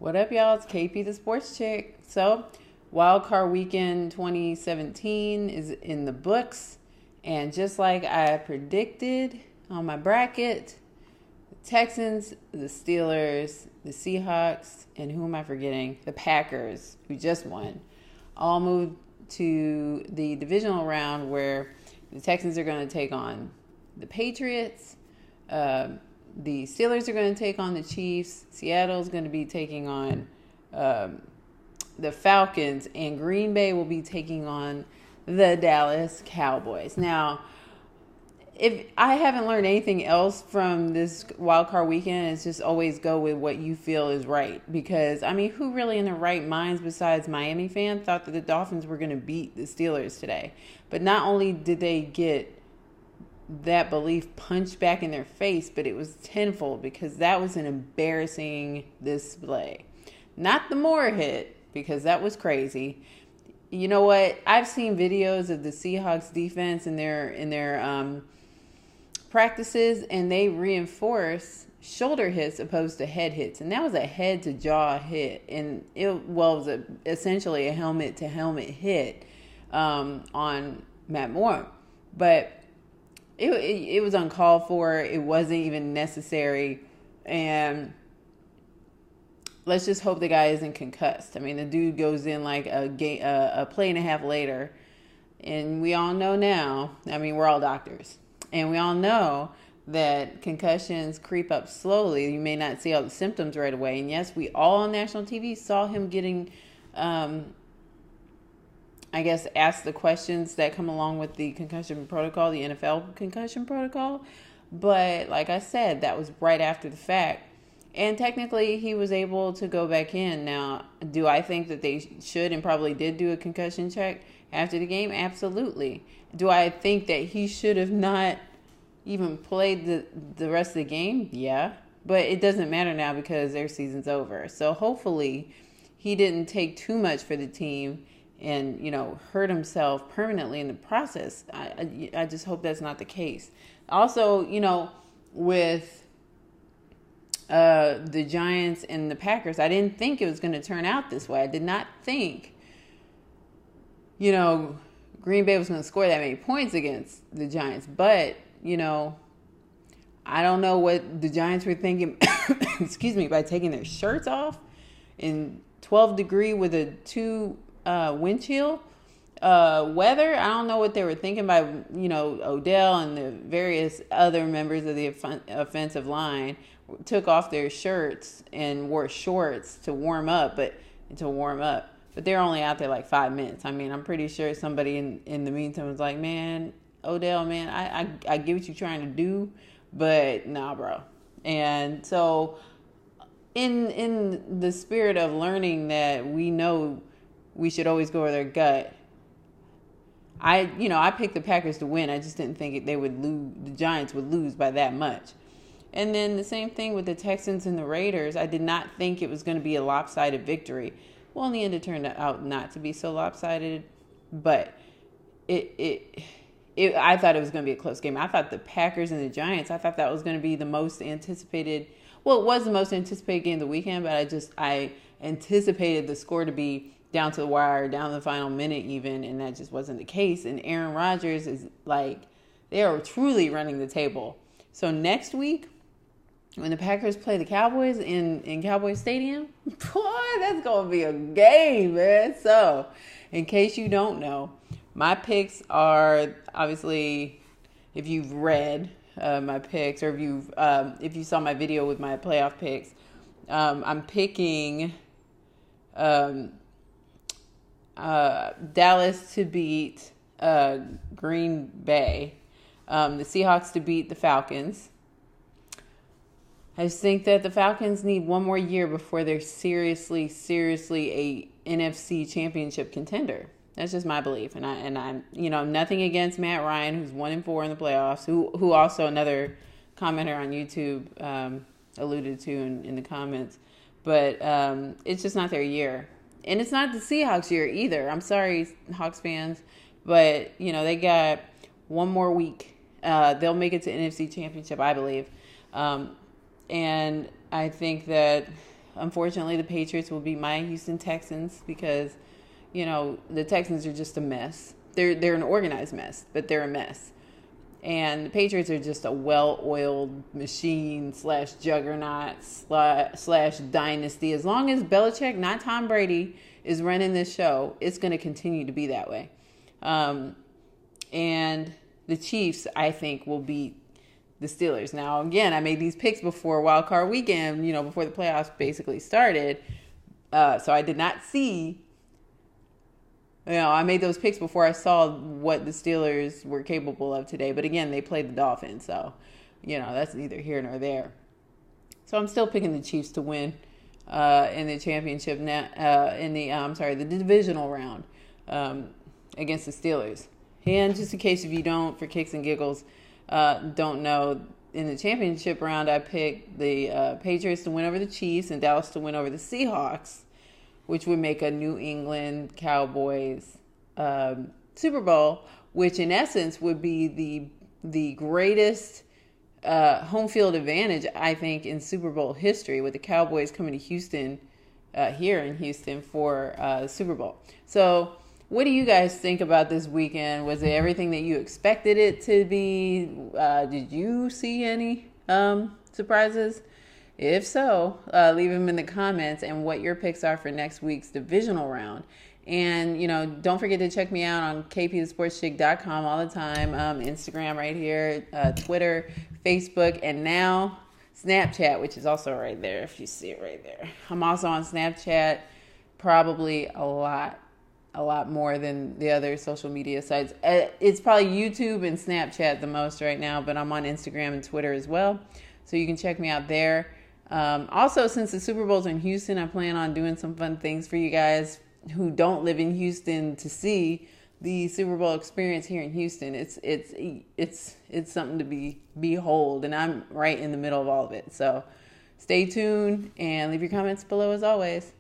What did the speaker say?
What up, y'all? It's KP the Sports Chick. So, Wild Card Weekend 2017 is in the books. And just like I predicted on my bracket, the Texans, the Steelers, the Seahawks, and who am I forgetting? The Packers, who just won, all moved to the divisional round where the Texans are going to take on the Patriots. The Steelers are going to take on the Chiefs. Seattle's going to be taking on the Falcons. And Green Bay will be taking on the Dallas Cowboys. Now, if I haven't learned anything else from this wild card weekend, it's just always go with what you feel is right. Because, I mean, who really in their right minds besides Miami fans thought that the Dolphins were going to beat the Steelers today? But not only did they get that belief punched back in their face, but it was tenfold because that was an embarrassing display. Not the Moore hit, because that was crazy. You know what? I've seen videos of the Seahawks defense in their practices, and they reinforce shoulder hits opposed to head hits, and that was a head to jaw hit, and it was essentially a helmet to helmet hit on Matt Moore, but it was uncalled for. It wasn't even necessary, and let's just hope the guy isn't concussed. I mean, the dude goes in like a play and a half later, and we all know now. I mean, we're all doctors, and we all know that concussions creep up slowly. You may not see all the symptoms right away. And yes, we all on national TV saw him getting, I guess, asked the questions that come along with the concussion protocol, the NFL concussion protocol. But like I said, that was right after the fact. And technically, he was able to go back in. Now, do I think that they should and probably did do a concussion check after the game? Absolutely. Do I think that he should have not even played the rest of the game? Yeah. But it doesn't matter now because their season's over. So hopefully he didn't take too much for the team and, hurt himself permanently in the process. I just hope that's not the case. Also, with the Giants and the Packers, I didn't think it was going to turn out this way. I did not think, Green Bay was going to score that many points against the Giants. But, I don't know what the Giants were thinking, excuse me, by taking their shirts off in 12 degree with a 2 wind chill weather. I don't know what they were thinking by, Odell and the various other members of the offensive line took off their shirts and wore shorts to warm up, but they're only out there like 5 minutes. I mean, I'm pretty sure somebody in the meantime was like, man, Odell, man, I get what you're trying to do, but nah, bro. And so in the spirit of learning that we know we should always go with our gut, I picked the Packers to win. I just didn't think they would lose. The Giants would lose by that much. And then the same thing with the Texans and the Raiders. I did not think it was going to be a lopsided victory. Well, in the end, it turned out not to be so lopsided, but I thought it was going to be a close game. I thought the Packers and the Giants, I thought that was going to be the most anticipated. Well, it was the most anticipated game of the weekend, but I anticipated the score to be down to the wire, down to the final minute even, and that just wasn't the case. And Aaron Rodgers is like, they are truly running the table. So next week, when the Packers play the Cowboys in Cowboys Stadium, boy, that's going to be a game, man. So, in case you don't know, my picks are, obviously, if you've read my picks, or if you saw my video with my playoff picks, I'm picking Dallas to beat Green Bay, the Seahawks to beat the Falcons. I just think that the Falcons need one more year before they're seriously a NFC championship contender. That's just my belief. And I'm nothing against Matt Ryan, who's 1-4 in the playoffs, who also another commenter on YouTube alluded to in the comments. But it's just not their year. And it's not the Seahawks year either. I'm sorry, Hawks fans, but they got one more week. They'll make it to NFC championship, I believe. And I think that unfortunately, the Patriots will beat my Houston Texans because, the Texans are just a mess. They're an organized mess, but they're a mess. And the Patriots are just a well-oiled machine / juggernaut / dynasty. As long as Belichick, not Tom Brady, is running this show, it's going to continue to be that way. And the Chiefs, I think, will beat the Steelers. Now, again, I made these picks before Wild Card Weekend, before the playoffs basically started. So I did not see... I made those picks before I saw what the Steelers were capable of today. But again, they played the Dolphins. So, that's neither here nor there. So I'm still picking the Chiefs to win in the championship, the divisional round against the Steelers. And just in case if you don't, for kicks and giggles, don't know, in the championship round, I picked the Patriots to win over the Chiefs and Dallas to win over the Seahawks, which would make a New England Cowboys Super Bowl, which in essence would be the greatest home field advantage, I think, in Super Bowl history, with the Cowboys coming to Houston, here in Houston for Super Bowl. So what do you guys think about this weekend? Was it everything that you expected it to be? Did you see any surprises? If so, leave them in the comments and what your picks are for next week's divisional round. And, don't forget to check me out on kpthesportschick.com all the time. Instagram right here, Twitter, Facebook, and now Snapchat, which is also right there if you see it right there. I'm also on Snapchat, probably a lot more than the other social media sites. It's probably YouTube and Snapchat the most right now, but I'm on Instagram and Twitter as well. So you can check me out there. Also, since the Super Bowl's in Houston, I plan on doing some fun things for you guys who don't live in Houston to see the Super Bowl experience here in Houston. It's something to behold, and I'm right in the middle of all of it. So stay tuned and leave your comments below as always.